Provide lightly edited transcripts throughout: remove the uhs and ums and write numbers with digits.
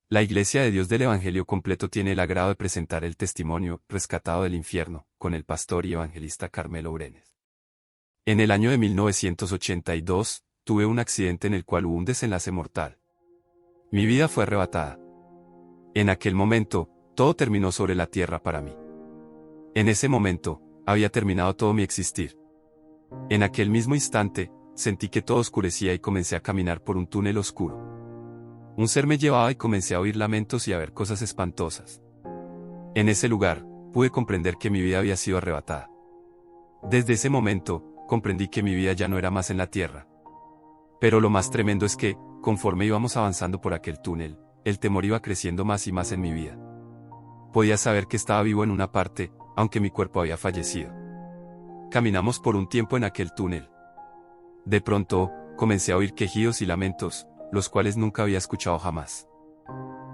La Iglesia de Dios del Evangelio completo tiene el agrado de presentar el testimonio, rescatado del infierno, con el pastor y evangelista Carmelo Brenes. En el año de 1982, tuve un accidente en el cual hubo un desenlace mortal. Mi vida fue arrebatada. En aquel momento, todo terminó sobre la tierra para mí. En ese momento, había terminado todo mi existir. En aquel mismo instante, sentí que todo oscurecía y comencé a caminar por un túnel oscuro. Un ser me llevaba y comencé a oír lamentos y a ver cosas espantosas. En ese lugar, pude comprender que mi vida había sido arrebatada. Desde ese momento, comprendí que mi vida ya no era más en la tierra. Pero lo más tremendo es que, conforme íbamos avanzando por aquel túnel, el temor iba creciendo más y más en mi vida. Podía saber que estaba vivo en una parte, aunque mi cuerpo había fallecido. Caminamos por un tiempo en aquel túnel. De pronto, comencé a oír quejidos y lamentos, los cuales nunca había escuchado jamás.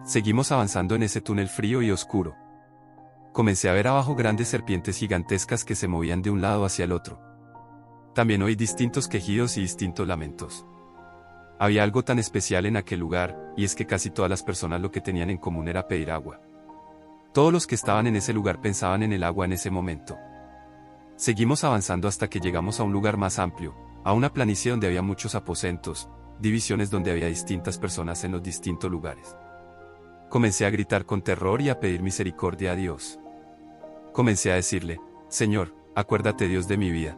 Seguimos avanzando en ese túnel frío y oscuro. Comencé a ver abajo grandes serpientes gigantescas que se movían de un lado hacia el otro. También oí distintos quejidos y distintos lamentos. Había algo tan especial en aquel lugar, y es que casi todas las personas lo que tenían en común era pedir agua. Todos los que estaban en ese lugar pensaban en el agua en ese momento. Seguimos avanzando hasta que llegamos a un lugar más amplio, a una planicie donde había muchos aposentos, divisiones donde había distintas personas en los distintos lugares. Comencé a gritar con terror y a pedir misericordia a Dios. Comencé a decirle: Señor, acuérdate Dios de mi vida.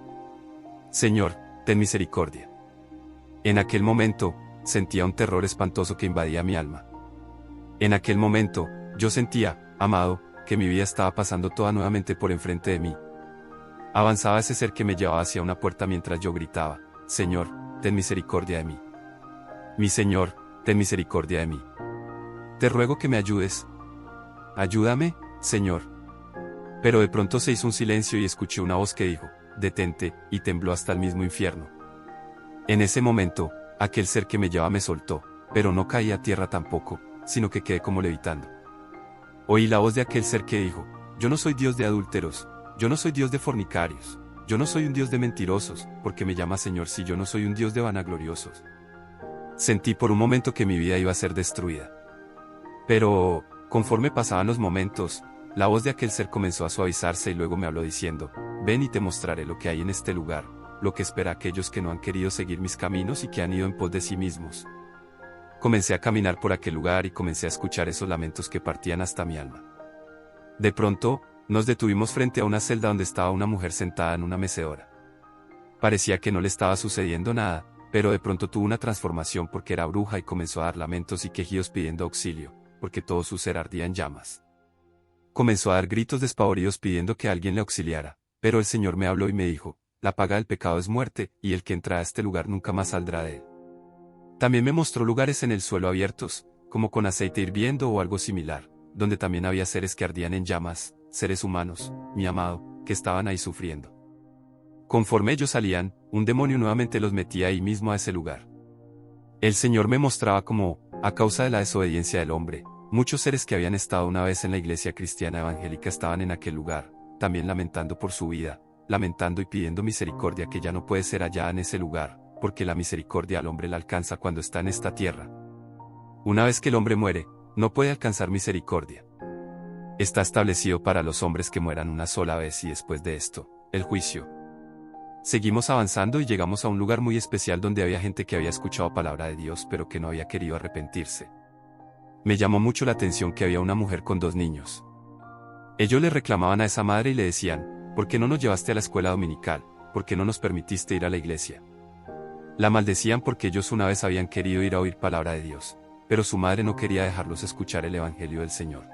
Señor, ten misericordia. En aquel momento, sentía un terror espantoso que invadía mi alma. En aquel momento, yo sentía, amado, que mi vida estaba pasando toda nuevamente por enfrente de mí. Avanzaba ese ser que me llevaba hacia una puerta mientras yo gritaba: Señor, ten misericordia de mí. Mi Señor, ten misericordia de mí. Te ruego que me ayudes. Ayúdame, Señor. Pero de pronto se hizo un silencio y escuché una voz que dijo: detente, y tembló hasta el mismo infierno. En ese momento, aquel ser que me llevaba me soltó, pero no caí a tierra tampoco, sino que quedé como levitando. Oí la voz de aquel ser que dijo: yo no soy Dios de adúlteros, yo no soy Dios de fornicarios, yo no soy un Dios de mentirosos, porque me llama Señor si yo no soy un Dios de vanagloriosos. Sentí por un momento que mi vida iba a ser destruida. Pero, conforme pasaban los momentos, la voz de aquel ser comenzó a suavizarse y luego me habló diciendo: ven y te mostraré lo que hay en este lugar, lo que espera aquellos que no han querido seguir mis caminos y que han ido en pos de sí mismos. Comencé a caminar por aquel lugar y comencé a escuchar esos lamentos que partían hasta mi alma. De pronto, nos detuvimos frente a una celda donde estaba una mujer sentada en una mecedora. Parecía que no le estaba sucediendo nada, pero de pronto tuvo una transformación porque era bruja y comenzó a dar lamentos y quejidos pidiendo auxilio, porque todo su ser ardía en llamas. Comenzó a dar gritos despavoridos pidiendo que alguien le auxiliara, pero el Señor me habló y me dijo: la paga del pecado es muerte, y el que entra a este lugar nunca más saldrá de él. También me mostró lugares en el suelo abiertos, como con aceite hirviendo o algo similar, donde también había seres que ardían en llamas, seres humanos, mi amado, que estaban ahí sufriendo. Conforme ellos salían, un demonio nuevamente los metía ahí mismo a ese lugar. El Señor me mostraba cómo, a causa de la desobediencia del hombre, muchos seres que habían estado una vez en la iglesia cristiana evangélica estaban en aquel lugar, también lamentando por su vida, lamentando y pidiendo misericordia que ya no puede ser hallada en ese lugar, porque la misericordia al hombre la alcanza cuando está en esta tierra. Una vez que el hombre muere, no puede alcanzar misericordia. Está establecido para los hombres que mueran una sola vez y después de esto, el juicio. Seguimos avanzando y llegamos a un lugar muy especial donde había gente que había escuchado palabra de Dios pero que no había querido arrepentirse. Me llamó mucho la atención que había una mujer con 2 niños. Ellos le reclamaban a esa madre y le decían: ¿por qué no nos llevaste a la escuela dominical? ¿Por qué no nos permitiste ir a la iglesia? La maldecían porque ellos una vez habían querido ir a oír palabra de Dios, pero su madre no quería dejarlos escuchar el evangelio del Señor.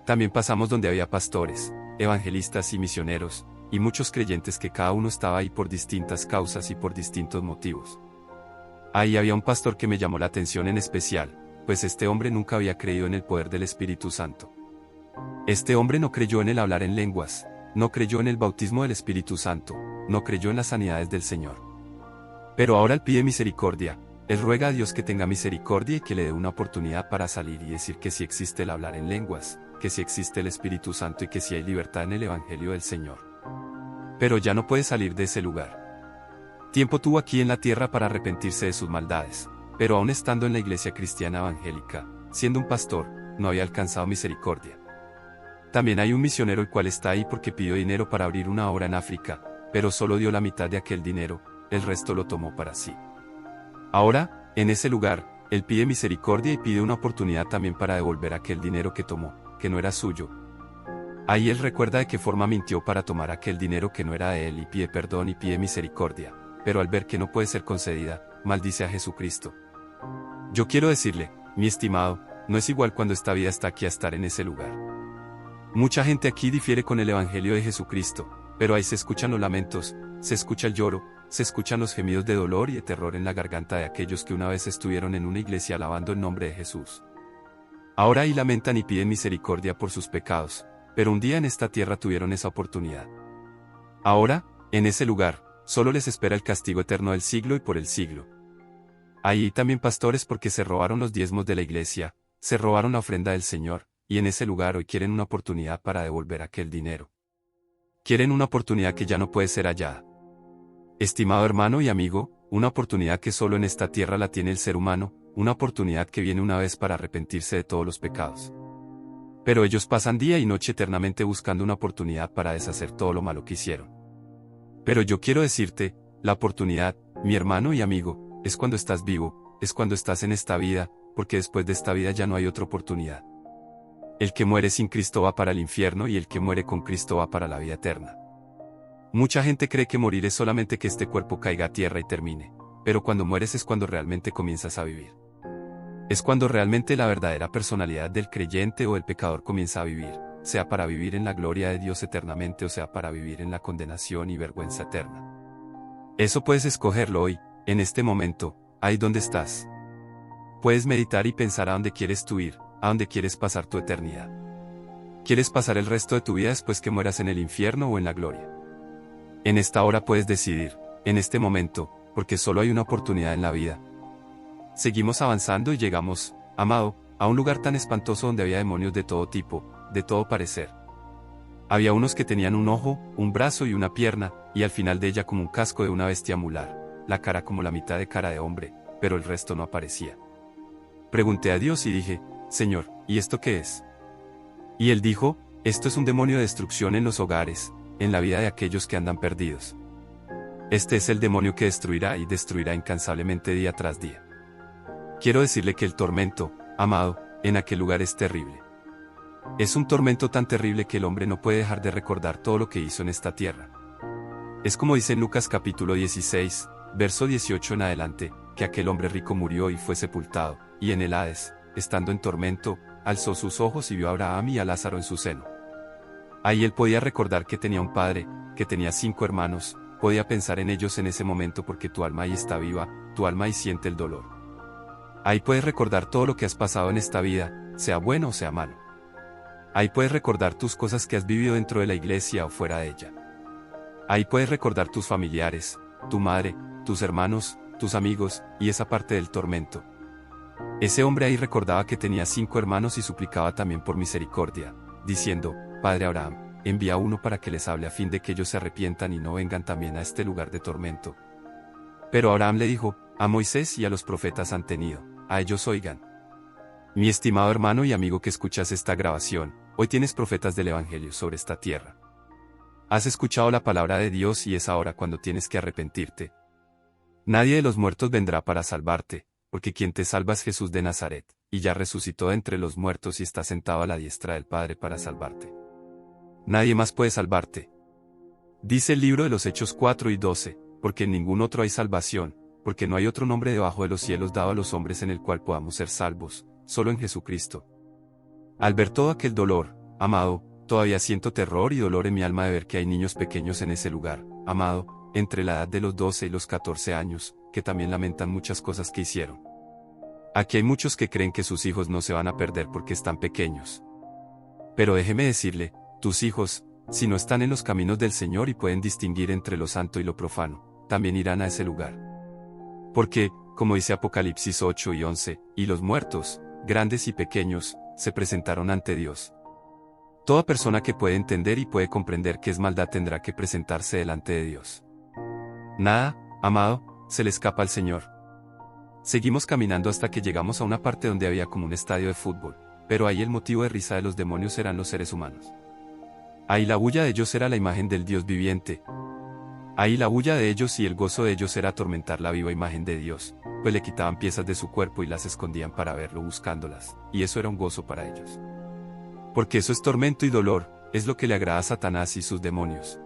También pasamos donde había pastores, evangelistas y misioneros, y muchos creyentes que cada uno estaba ahí por distintas causas y por distintos motivos. Ahí había un pastor que me llamó la atención en especial, pues este hombre nunca había creído en el poder del Espíritu Santo. Este hombre no creyó en el hablar en lenguas, no creyó en el bautismo del Espíritu Santo, no creyó en las sanidades del Señor. Pero ahora él pide misericordia, él ruega a Dios que tenga misericordia y que le dé una oportunidad para salir y decir que sí existe el hablar en lenguas, que sí existe el Espíritu Santo y que sí hay libertad en el Evangelio del Señor. Pero ya no puede salir de ese lugar. Tiempo tuvo aquí en la tierra para arrepentirse de sus maldades, pero aún estando en la iglesia cristiana evangélica, siendo un pastor, no había alcanzado misericordia. También hay un misionero el cual está ahí porque pidió dinero para abrir una obra en África, pero solo dio la mitad de aquel dinero, el resto lo tomó para sí. Ahora, en ese lugar, él pide misericordia y pide una oportunidad también para devolver aquel dinero que tomó, que no era suyo. Ahí él recuerda de qué forma mintió para tomar aquel dinero que no era de él y pide perdón y pide misericordia, pero al ver que no puede ser concedida, maldice a Jesucristo. Yo quiero decirle, mi estimado, no es igual cuando esta vida está aquí a estar en ese lugar. Mucha gente aquí difiere con el Evangelio de Jesucristo, pero ahí se escuchan los lamentos, se escucha el lloro, se escuchan los gemidos de dolor y de terror en la garganta de aquellos que una vez estuvieron en una iglesia alabando el nombre de Jesús. Ahora ahí lamentan y piden misericordia por sus pecados, pero un día en esta tierra tuvieron esa oportunidad. Ahora, en ese lugar, solo les espera el castigo eterno del siglo y por el siglo. Ahí también pastores porque se robaron los diezmos de la iglesia, se robaron la ofrenda del Señor, y en ese lugar hoy quieren una oportunidad para devolver aquel dinero. Quieren una oportunidad que ya no puede ser hallada. Estimado hermano y amigo, una oportunidad que solo en esta tierra la tiene el ser humano, una oportunidad que viene una vez para arrepentirse de todos los pecados. Pero ellos pasan día y noche eternamente buscando una oportunidad para deshacer todo lo malo que hicieron. Pero yo quiero decirte, la oportunidad, mi hermano y amigo, es cuando estás vivo, es cuando estás en esta vida, porque después de esta vida ya no hay otra oportunidad. El que muere sin Cristo va para el infierno y el que muere con Cristo va para la vida eterna. Mucha gente cree que morir es solamente que este cuerpo caiga a tierra y termine, pero cuando mueres es cuando realmente comienzas a vivir. Es cuando realmente la verdadera personalidad del creyente o el pecador comienza a vivir, sea para vivir en la gloria de Dios eternamente o sea para vivir en la condenación y vergüenza eterna. Eso puedes escogerlo hoy, en este momento, ahí donde estás. Puedes meditar y pensar a dónde quieres tú ir, a dónde quieres pasar tu eternidad. ¿Quieres pasar el resto de tu vida después que mueras en el infierno o en la gloria? En esta hora puedes decidir, en este momento, porque solo hay una oportunidad en la vida. Seguimos avanzando y llegamos, amado, a un lugar tan espantoso donde había demonios de todo tipo, de todo parecer. Había unos que tenían un ojo, un brazo y una pierna, y al final de ella como un casco de una bestia mular, la cara como la mitad de cara de hombre, pero el resto no aparecía. Pregunté a Dios y dije, Señor, ¿y esto qué es? Y él dijo, esto es un demonio de destrucción en los hogares, en la vida de aquellos que andan perdidos. Este es el demonio que destruirá y destruirá incansablemente día tras día. Quiero decirle que el tormento, amado, en aquel lugar es terrible. Es un tormento tan terrible que el hombre no puede dejar de recordar todo lo que hizo en esta tierra. Es como dice en Lucas capítulo 16, verso 18 en adelante, que aquel hombre rico murió y fue sepultado, y en el Hades, estando en tormento, alzó sus ojos y vio a Abraham y a Lázaro en su seno. Ahí él podía recordar que tenía un padre, que tenía 5 hermanos, podía pensar en ellos en ese momento porque tu alma ahí está viva, tu alma ahí siente el dolor. Ahí puedes recordar todo lo que has pasado en esta vida, sea bueno o sea malo. Ahí puedes recordar tus cosas que has vivido dentro de la iglesia o fuera de ella. Ahí puedes recordar tus familiares, tu madre, tus hermanos, tus amigos, y esa parte del tormento. Ese hombre ahí recordaba que tenía 5 hermanos y suplicaba también por misericordia, diciendo, Padre Abraham, envía uno para que les hable a fin de que ellos se arrepientan y no vengan también a este lugar de tormento. Pero Abraham le dijo, a Moisés y a los profetas han tenido, a ellos oigan. Mi estimado hermano y amigo que escuchas esta grabación, hoy tienes profetas del Evangelio sobre esta tierra. Has escuchado la palabra de Dios y es ahora cuando tienes que arrepentirte. Nadie de los muertos vendrá para salvarte, porque quien te salva es Jesús de Nazaret, y ya resucitó de entre los muertos y está sentado a la diestra del Padre para salvarte. Nadie más puede salvarte. Dice el libro de los Hechos 4 y 12, porque en ningún otro hay salvación, porque no hay otro nombre debajo de los cielos dado a los hombres en el cual podamos ser salvos, solo en Jesucristo. Al ver todo aquel dolor, amado, todavía siento terror y dolor en mi alma de ver que hay niños pequeños en ese lugar, amado, entre la edad de los 12 y los 14 años, que también lamentan muchas cosas que hicieron. Aquí hay muchos que creen que sus hijos no se van a perder porque están pequeños. Pero déjeme decirle, tus hijos, si no están en los caminos del Señor y pueden distinguir entre lo santo y lo profano, también irán a ese lugar. Porque, como dice Apocalipsis 8 y 11, y los muertos, grandes y pequeños, se presentaron ante Dios. Toda persona que puede entender y puede comprender qué es maldad tendrá que presentarse delante de Dios. Nada, amado, se le escapa al Señor. Seguimos caminando hasta que llegamos a una parte donde había como un estadio de fútbol, pero ahí el motivo de risa de los demonios eran los seres humanos. Ahí la bulla de ellos era la imagen del Dios viviente. Ahí la bulla de ellos y el gozo de ellos era atormentar la viva imagen de Dios, pues le quitaban piezas de su cuerpo y las escondían para verlo buscándolas, y eso era un gozo para ellos. Porque eso es tormento y dolor, es lo que le agrada a Satanás y sus demonios.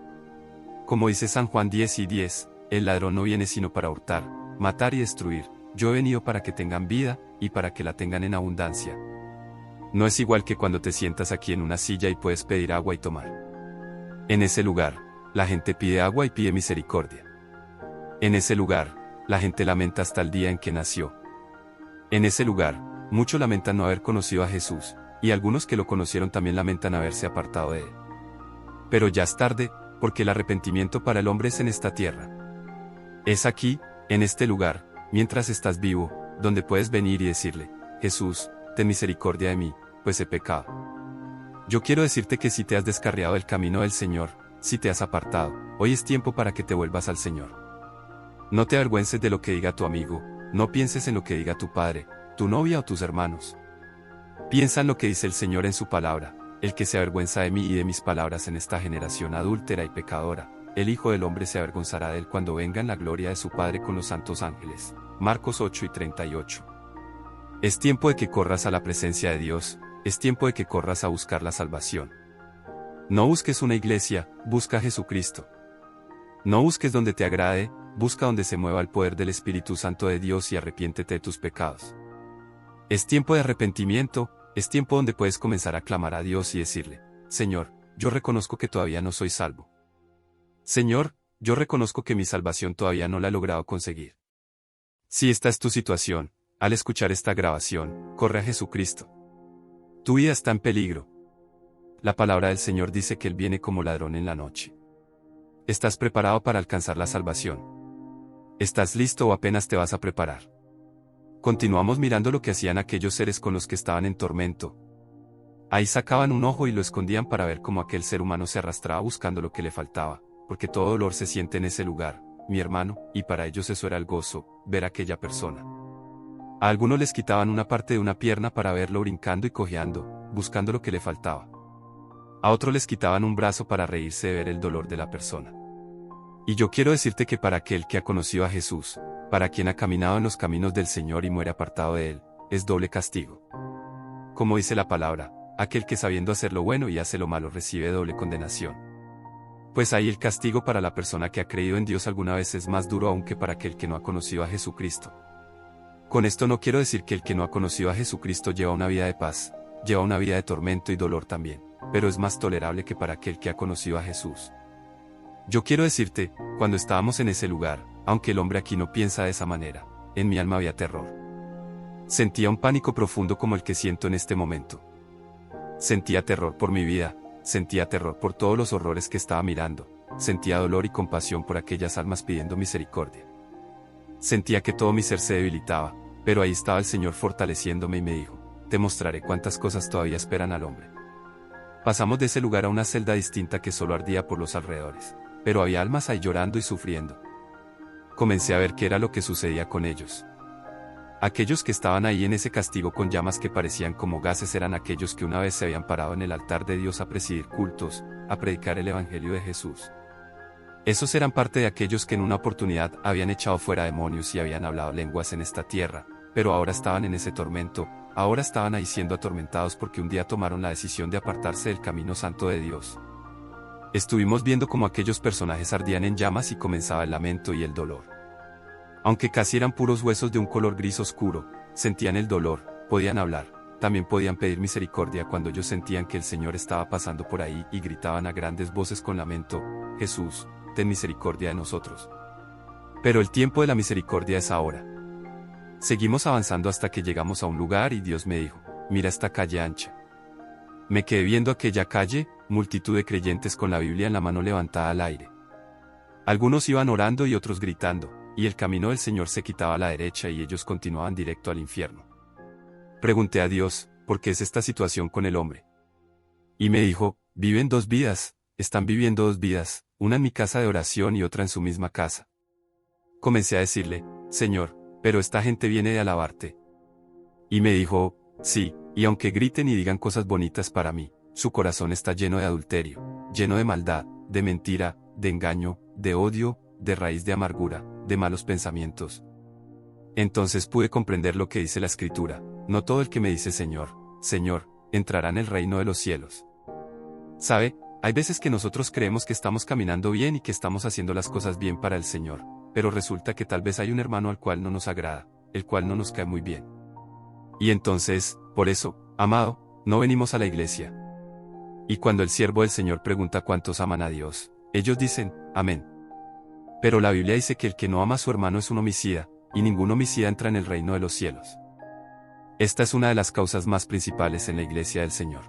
Como dice San Juan 10:10, el ladrón no viene sino para hurtar, matar y destruir, yo he venido para que tengan vida, y para que la tengan en abundancia. No es igual que cuando te sientas aquí en una silla y puedes pedir agua y tomar. En ese lugar, la gente pide agua y pide misericordia. En ese lugar, la gente lamenta hasta el día en que nació. En ese lugar, muchos lamentan no haber conocido a Jesús, y algunos que lo conocieron también lamentan haberse apartado de él. Pero ya es tarde, porque el arrepentimiento para el hombre es en esta tierra. Es aquí, en este lugar, mientras estás vivo, donde puedes venir y decirle, Jesús, ten misericordia de mí, pues he pecado. Yo quiero decirte que si te has descarriado del camino del Señor, si te has apartado, hoy es tiempo para que te vuelvas al Señor. No te avergüences de lo que diga tu amigo, no pienses en lo que diga tu padre, tu novia o tus hermanos. Piensa en lo que dice el Señor en su palabra, el que se avergüenza de mí y de mis palabras en esta generación adúltera y pecadora, el Hijo del Hombre se avergonzará de él cuando venga en la gloria de su Padre con los santos ángeles. Marcos 8:38. Es tiempo de que corras a la presencia de Dios, es tiempo de que corras a buscar la salvación. No busques una iglesia, busca a Jesucristo. No busques donde te agrade, busca donde se mueva el poder del Espíritu Santo de Dios y arrepiéntete de tus pecados. Es tiempo de arrepentimiento, es tiempo donde puedes comenzar a clamar a Dios y decirle, Señor, yo reconozco que todavía no soy salvo. Señor, yo reconozco que mi salvación todavía no la he logrado conseguir. Si esta es tu situación, al escuchar esta grabación, corre a Jesucristo. Tu vida está en peligro. La palabra del Señor dice que Él viene como ladrón en la noche. ¿Estás preparado para alcanzar la salvación? ¿Estás listo o apenas te vas a preparar? Continuamos mirando lo que hacían aquellos seres con los que estaban en tormento. Ahí sacaban un ojo y lo escondían para ver cómo aquel ser humano se arrastraba buscando lo que le faltaba, porque todo dolor se siente en ese lugar, mi hermano, y para ellos eso era el gozo, ver a aquella persona. A algunos les quitaban una parte de una pierna para verlo brincando y cojeando, buscando lo que le faltaba. A otros les quitaban un brazo para reírse de ver el dolor de la persona. Y yo quiero decirte que para aquel que ha conocido a Jesús, para quien ha caminado en los caminos del Señor y muere apartado de él, es doble castigo. Como dice la palabra, aquel que sabiendo hacer lo bueno y hace lo malo recibe doble condenación. Pues ahí el castigo para la persona que ha creído en Dios alguna vez es más duro aún que para aquel que no ha conocido a Jesucristo. Con esto no quiero decir que el que no ha conocido a Jesucristo lleva una vida de paz, lleva una vida de tormento y dolor también, pero es más tolerable que para aquel que ha conocido a Jesús. Yo quiero decirte, cuando estábamos en ese lugar, aunque el hombre aquí no piensa de esa manera, en mi alma había terror. Sentía un pánico profundo como el que siento en este momento. Sentía terror por mi vida, sentía terror por todos los horrores que estaba mirando, sentía dolor y compasión por aquellas almas pidiendo misericordia. Sentía que todo mi ser se debilitaba, pero ahí estaba el Señor fortaleciéndome y me dijo, te mostraré cuántas cosas todavía esperan al hombre. Pasamos de ese lugar a una celda distinta que solo ardía por los alrededores, pero había almas ahí llorando y sufriendo. Comencé a ver qué era lo que sucedía con ellos. Aquellos que estaban ahí en ese castigo con llamas que parecían como gases eran aquellos que una vez se habían parado en el altar de Dios a presidir cultos, a predicar el Evangelio de Jesús. Esos eran parte de aquellos que en una oportunidad habían echado fuera demonios y habían hablado lenguas en esta tierra, pero ahora estaban en ese tormento, ahora estaban ahí siendo atormentados porque un día tomaron la decisión de apartarse del camino santo de Dios. Estuvimos viendo cómo aquellos personajes ardían en llamas y comenzaba el lamento y el dolor. Aunque casi eran puros huesos de un color gris oscuro, sentían el dolor, podían hablar, también podían pedir misericordia cuando ellos sentían que el Señor estaba pasando por ahí y gritaban a grandes voces con lamento, Jesús, ten misericordia de nosotros. Pero el tiempo de la misericordia es ahora. Seguimos avanzando hasta que llegamos a un lugar y Dios me dijo, mira esta calle ancha. Me quedé viendo aquella calle, multitud de creyentes con la Biblia en la mano levantada al aire. Algunos iban orando y otros gritando, y el camino del Señor se quitaba a la derecha y ellos continuaban directo al infierno. Pregunté a Dios, ¿por qué es esta situación con el hombre? Y me dijo, viven dos vidas, están viviendo dos vidas, una en mi casa de oración y otra en su misma casa. Comencé a decirle, Señor, pero esta gente viene de alabarte. Y me dijo, sí, y aunque griten y digan cosas bonitas para mí, su corazón está lleno de adulterio, lleno de maldad, de mentira, de engaño, de odio, de raíz de amargura, de malos pensamientos. Entonces pude comprender lo que dice la Escritura: no todo el que me dice Señor, Señor, entrará en el reino de los cielos. ¿Sabe? Hay veces que nosotros creemos que estamos caminando bien y que estamos haciendo las cosas bien para el Señor, pero resulta que tal vez hay un hermano al cual no nos agrada, el cual no nos cae muy bien. Y entonces, por eso, amado, no venimos a la iglesia. Y cuando el siervo del Señor pregunta cuántos aman a Dios, ellos dicen, amén. Pero la Biblia dice que el que no ama a su hermano es un homicida, y ningún homicida entra en el reino de los cielos. Esta es una de las causas más principales en la iglesia del Señor.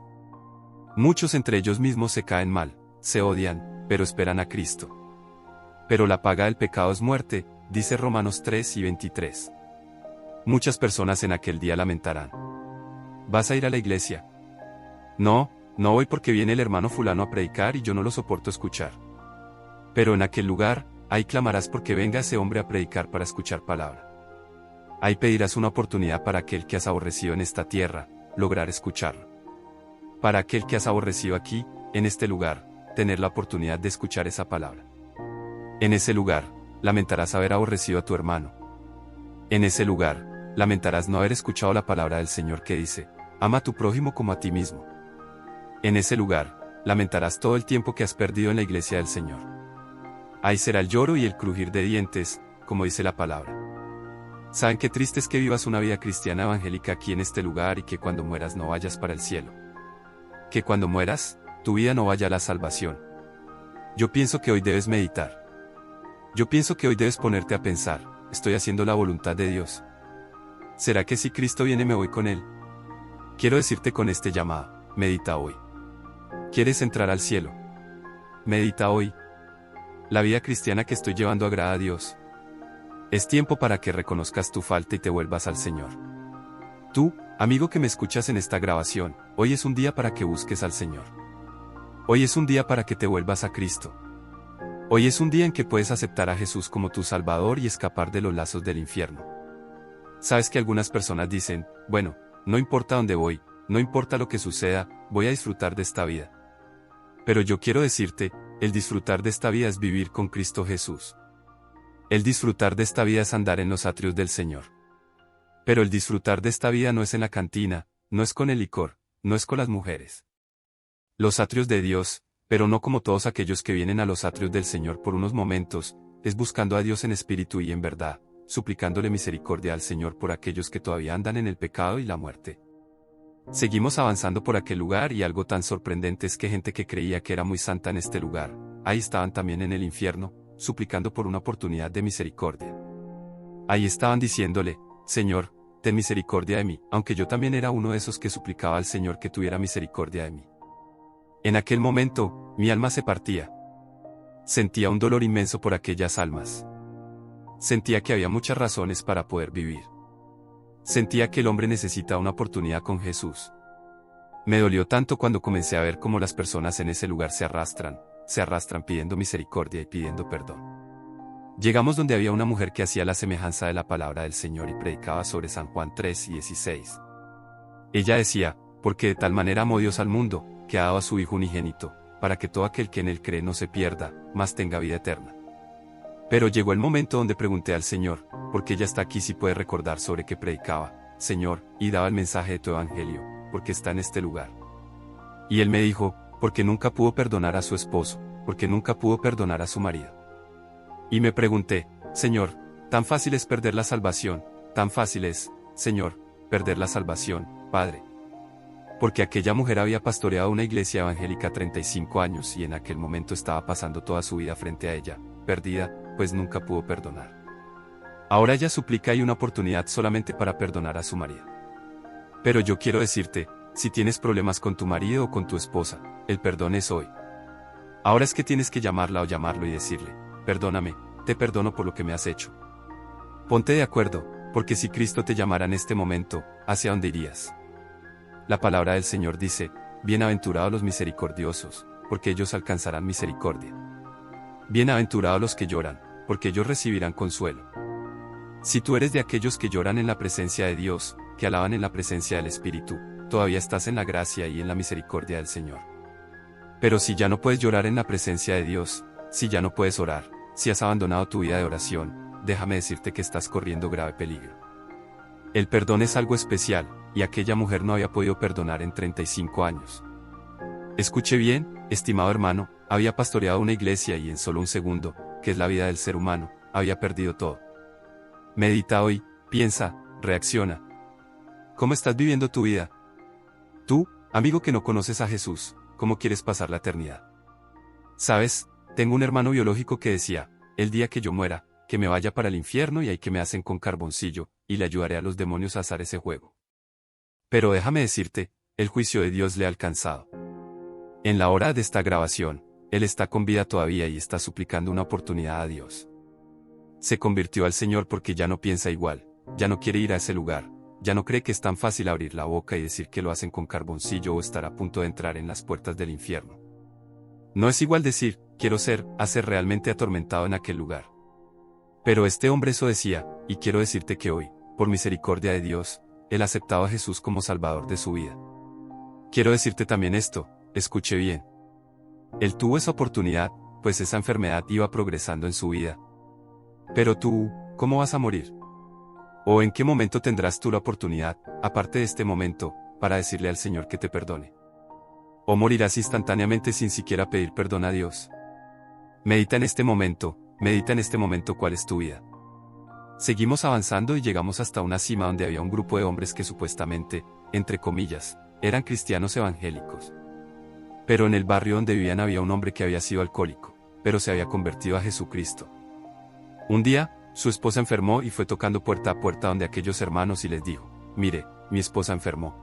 Muchos entre ellos mismos se caen mal, se odian, pero esperan a Cristo. Pero la paga del pecado es muerte, dice Romanos 3 y 23. Muchas personas en aquel día lamentarán. ¿Vas a ir a la iglesia? No, no voy porque viene el hermano fulano a predicar y yo no lo soporto escuchar. Pero en aquel lugar, ahí clamarás porque venga ese hombre a predicar para escuchar palabra. Ahí pedirás una oportunidad para aquel que has aborrecido en esta tierra, lograr escucharlo. Para aquel que has aborrecido aquí, en este lugar, tener la oportunidad de escuchar esa palabra. En ese lugar, lamentarás haber aborrecido a tu hermano. En ese lugar, lamentarás no haber escuchado la palabra del Señor que dice, ama a tu prójimo como a ti mismo. En ese lugar, lamentarás todo el tiempo que has perdido en la iglesia del Señor. Ahí será el lloro y el crujir de dientes, como dice la palabra. ¿Saben qué triste es que vivas una vida cristiana evangélica aquí en este lugar y que cuando mueras no vayas para el cielo? Que cuando mueras, tu vida no vaya a la salvación. Yo pienso que hoy debes meditar. Yo pienso que hoy debes ponerte a pensar, ¿estoy haciendo la voluntad de Dios? ¿Será que si Cristo viene me voy con Él? Quiero decirte con este llamado, medita hoy. ¿Quieres entrar al cielo? Medita hoy. La vida cristiana que estoy llevando agrada a Dios. Es tiempo para que reconozcas tu falta y te vuelvas al Señor. Tú, amigo que me escuchas en esta grabación, hoy es un día para que busques al Señor. Hoy es un día para que te vuelvas a Cristo. Hoy es un día en que puedes aceptar a Jesús como tu Salvador y escapar de los lazos del infierno. Sabes que algunas personas dicen, bueno, no importa dónde voy, no importa lo que suceda, voy a disfrutar de esta vida. Pero yo quiero decirte, el disfrutar de esta vida es vivir con Cristo Jesús. El disfrutar de esta vida es andar en los atrios del Señor. Pero el disfrutar de esta vida no es en la cantina, no es con el licor, no es con las mujeres. Los atrios de Dios, pero no como todos aquellos que vienen a los atrios del Señor por unos momentos, es buscando a Dios en espíritu y en verdad, suplicándole misericordia al Señor por aquellos que todavía andan en el pecado y la muerte. Seguimos avanzando por aquel lugar y algo tan sorprendente es que gente que creía que era muy santa en este lugar, ahí estaban también en el infierno, suplicando por una oportunidad de misericordia. Ahí estaban diciéndole, Señor, ten misericordia de mí, aunque yo también era uno de esos que suplicaba al Señor que tuviera misericordia de mí. En aquel momento, mi alma se partía. Sentía un dolor inmenso por aquellas almas. Sentía que había muchas razones para poder vivir. Sentía que el hombre necesita una oportunidad con Jesús. Me dolió tanto cuando comencé a ver cómo las personas en ese lugar se arrastran pidiendo misericordia y pidiendo perdón. Llegamos donde había una mujer que hacía la semejanza de la palabra del Señor y predicaba sobre San Juan 3 y 16. Ella decía, porque de tal manera amó Dios al mundo, que ha dado a su Hijo unigénito, para que todo aquel que en él cree no se pierda, mas tenga vida eterna. Pero llegó el momento donde pregunté al Señor, porque ella está aquí si puede recordar sobre qué predicaba, Señor, y daba el mensaje de tu evangelio, porque está en este lugar. Y él me dijo, porque nunca pudo perdonar a su esposo, porque nunca pudo perdonar a su marido. Y me pregunté, Señor, tan fácil es perder la salvación, tan fácil es, Señor, perder la salvación, Padre. Porque aquella mujer había pastoreado una iglesia evangélica 35 años y en aquel momento estaba pasando toda su vida frente a ella, perdida, pues nunca pudo perdonar. Ahora ella suplica y una oportunidad solamente para perdonar a su marido. Pero yo quiero decirte, si tienes problemas con tu marido o con tu esposa, el perdón es hoy. Ahora es que tienes que llamarla o llamarlo y decirle, perdóname, te perdono por lo que me has hecho. Ponte de acuerdo, porque si Cristo te llamara en este momento, ¿hacia dónde irías? La palabra del Señor dice, bienaventurados los misericordiosos, porque ellos alcanzarán misericordia. Bienaventurados los que lloran, porque ellos recibirán consuelo. Si tú eres de aquellos que lloran en la presencia de Dios, que alaban en la presencia del Espíritu, todavía estás en la gracia y en la misericordia del Señor. Pero si ya no puedes llorar en la presencia de Dios, si ya no puedes orar, si has abandonado tu vida de oración, déjame decirte que estás corriendo grave peligro. El perdón es algo especial, y aquella mujer no había podido perdonar en 35 años. Escuche bien, estimado hermano, había pastoreado una iglesia y en solo un segundo, que es la vida del ser humano, había perdido todo. Medita hoy, piensa, reacciona. ¿Cómo estás viviendo tu vida? Tú, amigo que no conoces a Jesús, ¿cómo quieres pasar la eternidad? ¿Sabes? Tengo un hermano biológico que decía, el día que yo muera, que me vaya para el infierno y ahí que me hacen con carboncillo, y le ayudaré a los demonios a hacer ese juego. Pero déjame decirte, el juicio de Dios le ha alcanzado. En la hora de esta grabación, él está con vida todavía y está suplicando una oportunidad a Dios. Se convirtió al Señor porque ya no piensa igual, ya no quiere ir a ese lugar, ya no cree que es tan fácil abrir la boca y decir que lo hacen con carboncillo o estar a punto de entrar en las puertas del infierno. No es igual decir, quiero hacer realmente atormentado en aquel lugar. Pero este hombre eso decía, y quiero decirte que hoy, por misericordia de Dios, él ha aceptado a Jesús como Salvador de su vida. Quiero decirte también esto, escuche bien. Él tuvo esa oportunidad, pues esa enfermedad iba progresando en su vida. Pero tú, ¿cómo vas a morir? ¿O en qué momento tendrás tú la oportunidad, aparte de este momento, para decirle al Señor que te perdone? ¿O morirás instantáneamente sin siquiera pedir perdón a Dios? Medita en este momento cuál es tu vida. Seguimos avanzando y llegamos hasta una cima donde había un grupo de hombres que supuestamente, entre comillas, eran cristianos evangélicos. Pero en el barrio donde vivían había un hombre que había sido alcohólico, pero se había convertido a Jesucristo. Un día, su esposa enfermó y fue tocando puerta a puerta donde aquellos hermanos y les dijo, mire, mi esposa enfermó.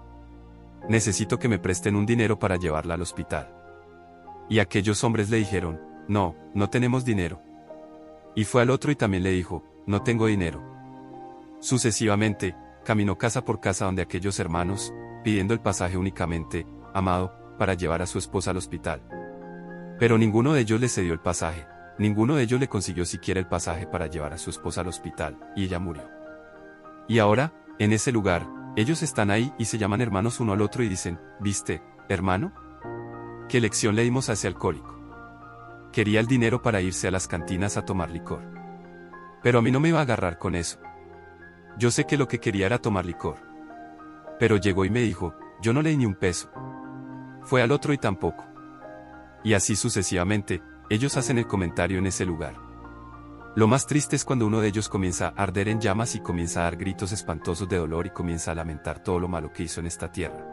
Necesito que me presten un dinero para llevarla al hospital. Y aquellos hombres le dijeron, no, no tenemos dinero. Y fue al otro y también le dijo, no tengo dinero. Sucesivamente, caminó casa por casa donde aquellos hermanos, pidiendo el pasaje únicamente, amado, para llevar a su esposa al hospital. Pero ninguno de ellos le cedió el pasaje, ninguno de ellos le consiguió siquiera el pasaje para llevar a su esposa al hospital, y ella murió. Y ahora, en ese lugar, ellos están ahí y se llaman hermanos uno al otro y dicen, ¿viste, hermano? ¿Qué lección le dimos a ese alcohólico? Quería el dinero para irse a las cantinas a tomar licor. Pero a mí no me iba a agarrar con eso. Yo sé que lo que quería era tomar licor. Pero llegó y me dijo, yo no le di ni un peso. Fue al otro y tampoco. Y así sucesivamente, ellos hacen el comentario en ese lugar. Lo más triste es cuando uno de ellos comienza a arder en llamas y comienza a dar gritos espantosos de dolor y comienza a lamentar todo lo malo que hizo en esta tierra.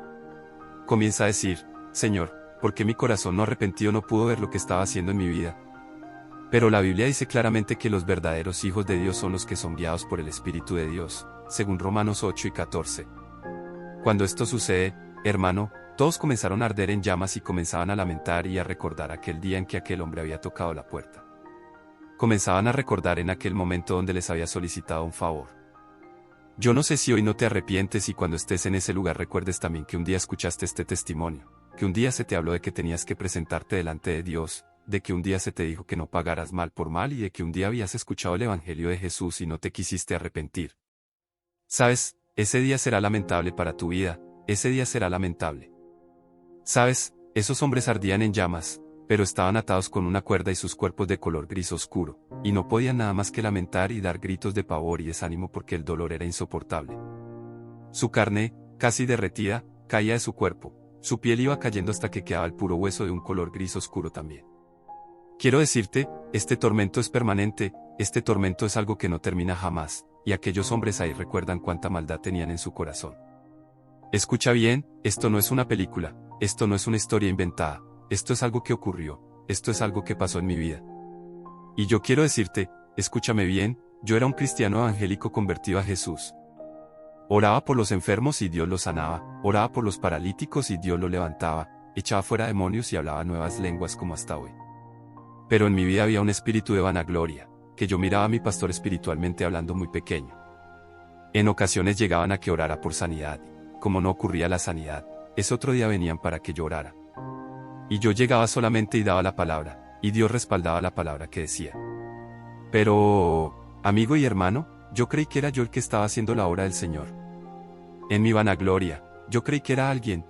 Comienza a decir, Señor, ¿por qué mi corazón no arrepentido no pudo ver lo que estaba haciendo en mi vida? Pero la Biblia dice claramente que los verdaderos hijos de Dios son los que son guiados por el Espíritu de Dios, según Romanos 8 y 14. Cuando esto sucede, hermano, todos comenzaron a arder en llamas y comenzaban a lamentar y a recordar aquel día en que aquel hombre había tocado la puerta. Comenzaban a recordar en aquel momento donde les había solicitado un favor. Yo no sé si hoy no te arrepientes y cuando estés en ese lugar recuerdes también que un día escuchaste este testimonio, que un día se te habló de que tenías que presentarte delante de Dios, de que un día se te dijo que no pagaras mal por mal y de que un día habías escuchado el Evangelio de Jesús y no te quisiste arrepentir. ¿Sabes? Ese día será lamentable para tu vida, ese día será lamentable. ¿Sabes? Esos hombres ardían en llamas, pero estaban atados con una cuerda y sus cuerpos de color gris oscuro, y no podían nada más que lamentar y dar gritos de pavor y desánimo porque el dolor era insoportable. Su carne, casi derretida, caía de su cuerpo, su piel iba cayendo hasta que quedaba el puro hueso de un color gris oscuro también. Quiero decirte, este tormento es permanente, este tormento es algo que no termina jamás, y aquellos hombres ahí recuerdan cuánta maldad tenían en su corazón. Escucha bien, esto no es una película, esto no es una historia inventada. Esto es algo que ocurrió, esto es algo que pasó en mi vida. Y yo quiero decirte, escúchame bien, yo era un cristiano evangélico convertido a Jesús. Oraba por los enfermos y Dios los sanaba, oraba por los paralíticos y Dios los levantaba, echaba fuera demonios y hablaba nuevas lenguas como hasta hoy. Pero en mi vida había un espíritu de vanagloria, que yo miraba a mi pastor espiritualmente hablando muy pequeño. En ocasiones llegaban a que orara por sanidad, y, como no ocurría la sanidad, ese otro día venían para que yo orara. Y yo llegaba solamente y daba la palabra, y Dios respaldaba la palabra que decía. Pero, amigo y hermano, yo creí que era yo el que estaba haciendo la obra del Señor. En mi vanagloria, yo creí que era alguien.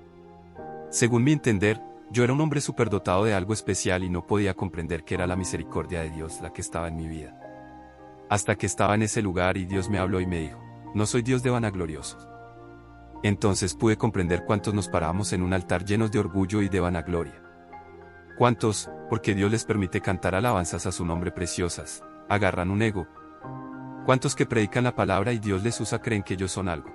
Según mi entender, yo era un hombre superdotado de algo especial y no podía comprender que era la misericordia de Dios la que estaba en mi vida. Hasta que estaba en ese lugar y Dios me habló y me dijo, no soy Dios de vanagloriosos. Entonces pude comprender cuántos nos parábamos en un altar llenos de orgullo y de vanagloria. Cuántos, porque Dios les permite cantar alabanzas a su nombre preciosas, agarran un ego. Cuántos que predican la palabra y Dios les usa creen que ellos son algo.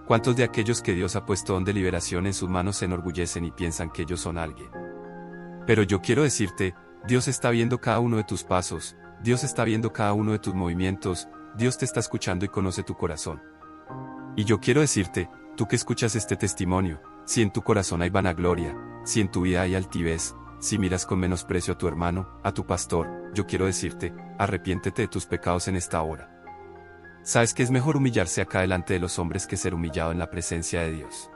Cuántos de aquellos que Dios ha puesto don de liberación en sus manos se enorgullecen y piensan que ellos son alguien. Pero yo quiero decirte, Dios está viendo cada uno de tus pasos, Dios está viendo cada uno de tus movimientos, Dios te está escuchando y conoce tu corazón. Y yo quiero decirte, tú que escuchas este testimonio, si en tu corazón hay vanagloria, si en tu vida hay altivez, si miras con menosprecio a tu hermano, a tu pastor, yo quiero decirte, arrepiéntete de tus pecados en esta hora. Sabes que es mejor humillarse acá delante de los hombres que ser humillado en la presencia de Dios.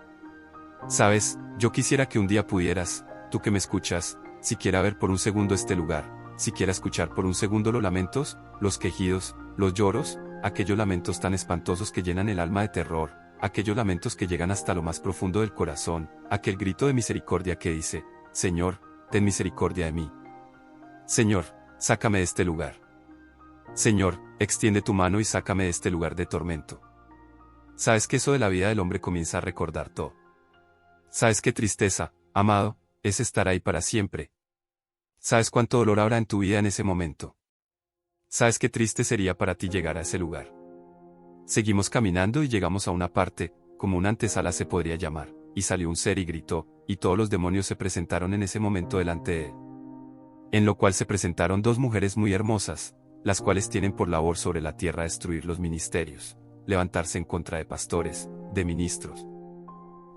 Sabes, yo quisiera que un día pudieras, tú que me escuchas, siquiera ver por un segundo este lugar, siquiera escuchar por un segundo los lamentos, los quejidos, los lloros, aquellos lamentos tan espantosos que llenan el alma de terror, aquellos lamentos que llegan hasta lo más profundo del corazón, aquel grito de misericordia que dice, Señor, ten misericordia de mí. Señor, sácame de este lugar. Señor, extiende tu mano y sácame de este lugar de tormento. Sabes que eso de la vida del hombre comienza a recordar todo. Sabes qué tristeza, amado, es estar ahí para siempre. Sabes cuánto dolor habrá en tu vida en ese momento. Sabes qué triste sería para ti llegar a ese lugar. Seguimos caminando y llegamos a una parte, como una antesala se podría llamar, y salió un ser y gritó, y todos los demonios se presentaron en ese momento delante de él. En lo cual se presentaron dos mujeres muy hermosas, las cuales tienen por labor sobre la tierra destruir los ministerios, levantarse en contra de pastores, de ministros.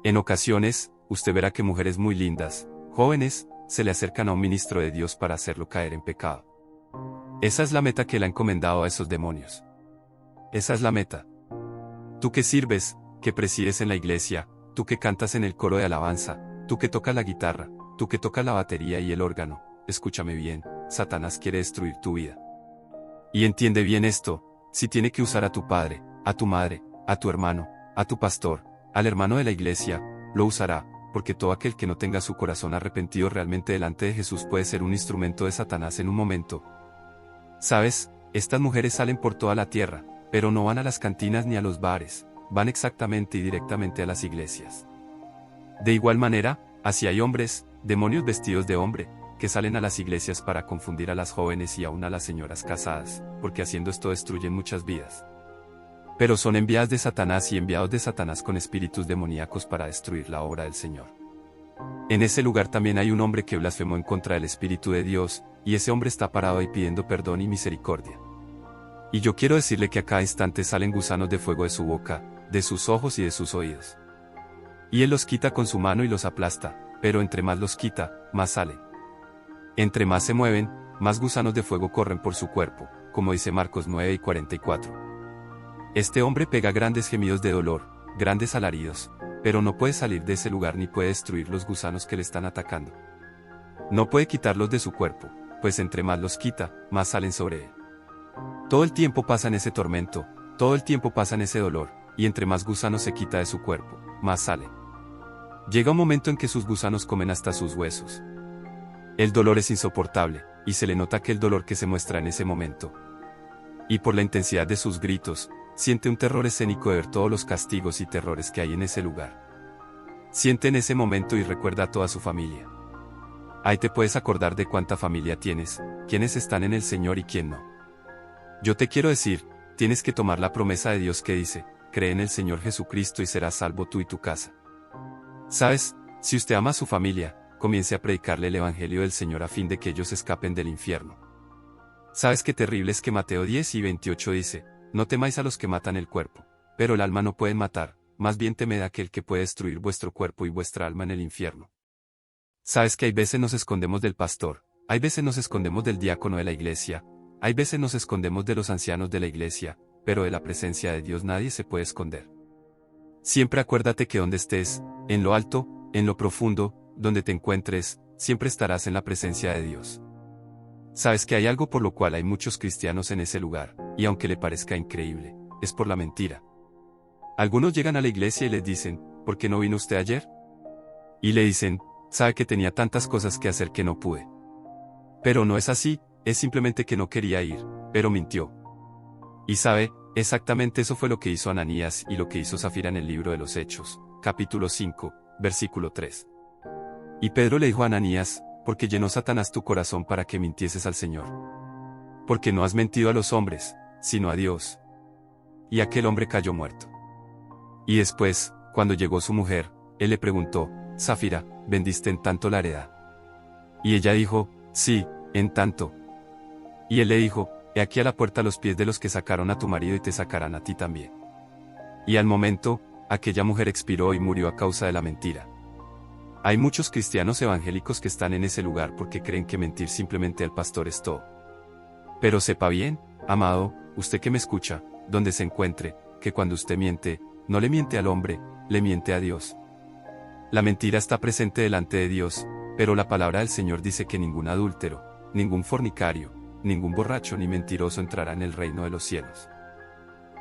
En ocasiones, usted verá que mujeres muy lindas, jóvenes, se le acercan a un ministro de Dios para hacerlo caer en pecado. Esa es la meta que él ha encomendado a esos demonios. Esa es la meta. Tú que sirves, que presides en la iglesia, tú que cantas en el coro de alabanza, tú que tocas la guitarra, tú que tocas la batería y el órgano, escúchame bien, Satanás quiere destruir tu vida. Y entiende bien esto, si tiene que usar a tu padre, a tu madre, a tu hermano, a tu pastor, al hermano de la iglesia, lo usará, porque todo aquel que no tenga su corazón arrepentido realmente delante de Jesús puede ser un instrumento de Satanás en un momento. ¿Sabes? Estas mujeres salen por toda la tierra, pero no van a las cantinas ni a los bares, van exactamente y directamente a las iglesias. De igual manera, así hay hombres, demonios vestidos de hombre, que salen a las iglesias para confundir a las jóvenes y aún a las señoras casadas, porque haciendo esto destruyen muchas vidas. Pero son enviadas de Satanás y enviados de Satanás con espíritus demoníacos para destruir la obra del Señor. En ese lugar también hay un hombre que blasfemó en contra del Espíritu de Dios, y ese hombre está parado ahí pidiendo perdón y misericordia. Y yo quiero decirle que a cada instante salen gusanos de fuego de su boca, de sus ojos y de sus oídos. Y él los quita con su mano y los aplasta, pero entre más los quita, más salen. Entre más se mueven, más gusanos de fuego corren por su cuerpo, como dice Marcos 9:44. Este hombre pega grandes gemidos de dolor, grandes alaridos, pero no puede salir de ese lugar ni puede destruir los gusanos que le están atacando. No puede quitarlos de su cuerpo, pues entre más los quita, más salen sobre él. Todo el tiempo pasa en ese tormento, todo el tiempo pasa en ese dolor, y entre más gusanos se quita de su cuerpo, más salen. Llega un momento en que sus gusanos comen hasta sus huesos. El dolor es insoportable, y se le nota que el dolor que se muestra en ese momento. Y por la intensidad de sus gritos, siente un terror escénico de ver todos los castigos y terrores que hay en ese lugar. Siente en ese momento y recuerda a toda su familia. Ahí te puedes acordar de cuánta familia tienes, quiénes están en el Señor y quién no. Yo te quiero decir, tienes que tomar la promesa de Dios que dice, cree en el Señor Jesucristo y serás salvo tú y tu casa. ¿Sabes? Si usted ama a su familia, comience a predicarle el Evangelio del Señor a fin de que ellos escapen del infierno. ¿Sabes qué terrible es que Mateo 10:28 dice, no temáis a los que matan el cuerpo, pero el alma no pueden matar, más bien temed a aquel que puede destruir vuestro cuerpo y vuestra alma en el infierno? ¿Sabes que hay veces nos escondemos del pastor, hay veces nos escondemos del diácono de la iglesia, hay veces nos escondemos de los ancianos de la iglesia, pero de la presencia de Dios nadie se puede esconder? Siempre acuérdate que donde estés, en lo alto, en lo profundo, donde te encuentres, siempre estarás en la presencia de Dios. Sabes que hay algo por lo cual hay muchos cristianos en ese lugar, y aunque le parezca increíble, es por la mentira. Algunos llegan a la iglesia y les dicen, ¿por qué no vino usted ayer? Y le dicen, sabe que tenía tantas cosas que hacer que no pude. Pero no es así, es simplemente que no quería ir, pero mintió. Y sabe, exactamente eso fue lo que hizo Ananías y lo que hizo Zafira en el libro de los Hechos, capítulo 5, versículo 3. Y Pedro le dijo a Ananías, porque llenó Satanás tu corazón para que mintieses al Señor. Porque no has mentido a los hombres, sino a Dios. Y aquel hombre cayó muerto. Y después, cuando llegó su mujer, él le preguntó, Zafira, ¿vendiste en tanto la heredad? Y ella dijo, sí, en tanto. Y él le dijo, he aquí a la puerta los pies de los que sacaron a tu marido y te sacarán a ti también. Y al momento, aquella mujer expiró y murió a causa de la mentira. Hay muchos cristianos evangélicos que están en ese lugar porque creen que mentir simplemente al pastor es todo. Pero sepa bien, amado, usted que me escucha, donde se encuentre, que cuando usted miente, no le miente al hombre, le miente a Dios. La mentira está presente delante de Dios, pero la palabra del Señor dice que ningún adúltero, ningún fornicario, ningún borracho ni mentiroso entrará en el reino de los cielos.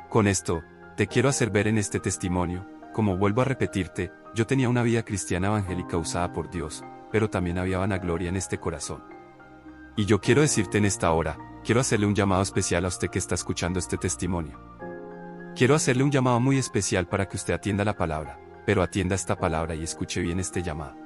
Con esto, te quiero hacer ver en este testimonio, como vuelvo a repetirte, yo tenía una vida cristiana evangélica usada por Dios, pero también había vanagloria en este corazón. Y yo quiero decirte en esta hora, quiero hacerle un llamado especial a usted que está escuchando este testimonio. Quiero hacerle un llamado muy especial para que usted atienda la palabra, pero atienda esta palabra y escuche bien este llamado.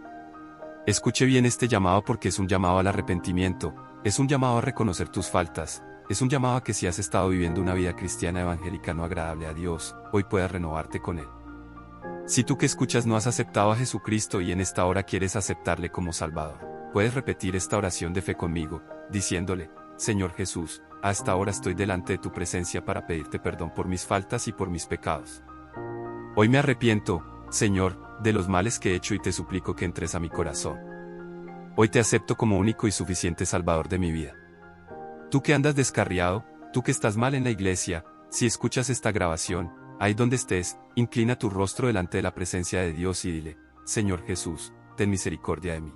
Escuche bien este llamado porque es un llamado al arrepentimiento, es un llamado a reconocer tus faltas, es un llamado a que si has estado viviendo una vida cristiana evangélica no agradable a Dios, hoy puedas renovarte con Él. Si tú que escuchas no has aceptado a Jesucristo y en esta hora quieres aceptarle como Salvador, puedes repetir esta oración de fe conmigo, diciéndole, Señor Jesús, a esta hora estoy delante de tu presencia para pedirte perdón por mis faltas y por mis pecados. Hoy me arrepiento, Señor, de los males que he hecho y te suplico que entres a mi corazón. Hoy te acepto como único y suficiente Salvador de mi vida. Tú que andas descarriado, tú que estás mal en la iglesia, si escuchas esta grabación, ahí donde estés, inclina tu rostro delante de la presencia de Dios y dile, Señor Jesús, ten misericordia de mí.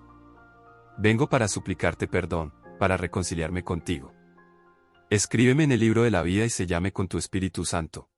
Vengo para suplicarte perdón, para reconciliarme contigo. Escríbeme en el libro de la vida y séllame con tu Espíritu Santo.